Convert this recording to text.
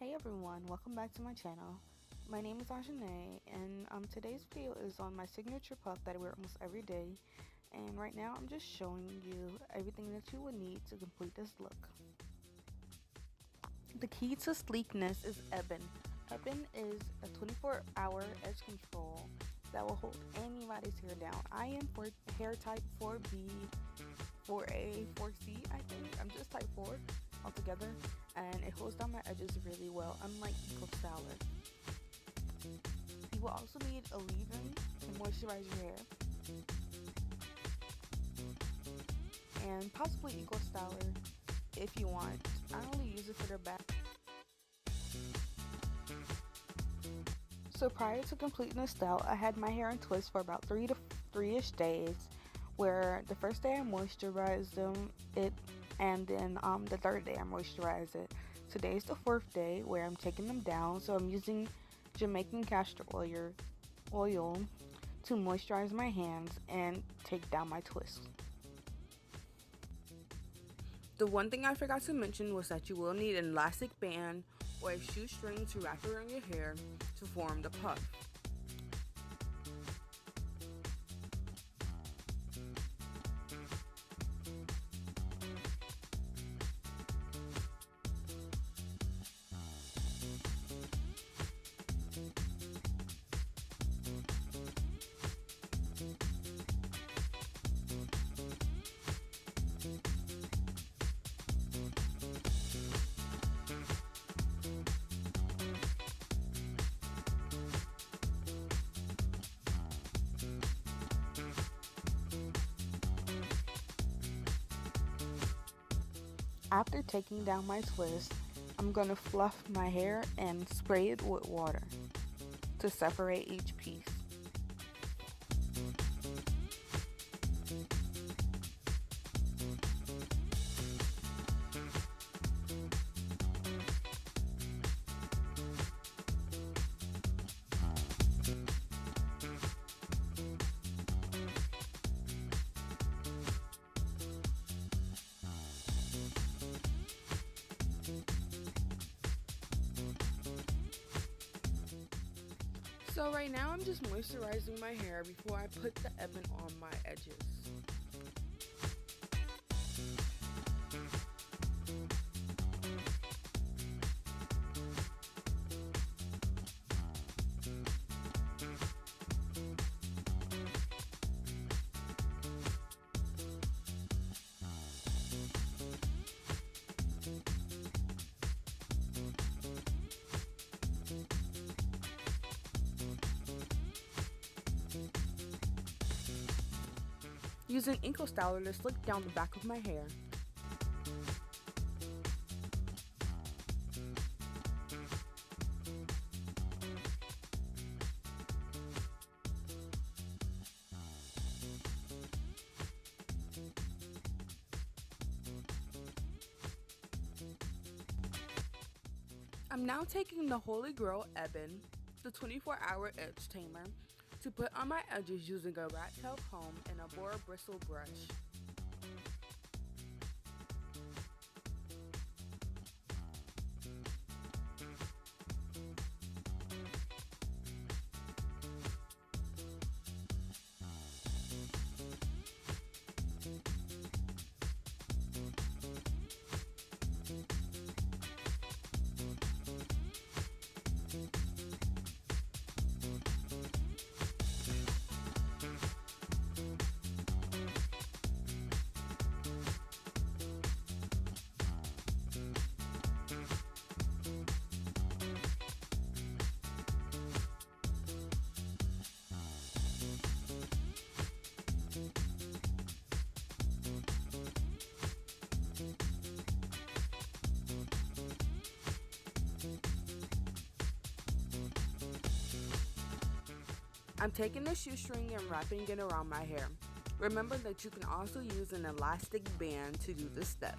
Hey everyone, welcome back to my channel. My name is Ajane, and today's video is on my signature puff that I wear almost every day. And right now I'm just showing you everything that you would need to complete this look. The key to sleekness is Ebin. Ebin is a 24-hour edge control that will hold anybody's hair down. I am for hair type 4B, 4A, 4C, I think. I'm just type 4 altogether, and it holds down my edges really well, unlike ecostyler. You will also need a leave-in to moisturize your hair, and possibly ecostyler if you want. I only use it for the back. So prior to completing the style, I had my hair in twists for about 3-ish days, where the first day I moisturized it, and then the third day I moisturize it. Today's the fourth day where I'm taking them down, so I'm using Jamaican castor oil to moisturize my hands and take down my twists. The one thing I forgot to mention was that you will need an elastic band or a shoestring to wrap around your hair to form the puff. After taking down my twist, I'm going to fluff my hair and spray it with water to separate each piece. So right now I'm just moisturizing my hair before I put the Ebin on my edges. Using ecostyler to slick down the back of my hair. I'm now taking the Holy Grail Ebin, the 24-hour edge tamer, to put on my edges using a rat tail comb and a boar bristle brush. I'm taking the shoestring and wrapping it around my hair. Remember that you can also use an elastic band to do this step.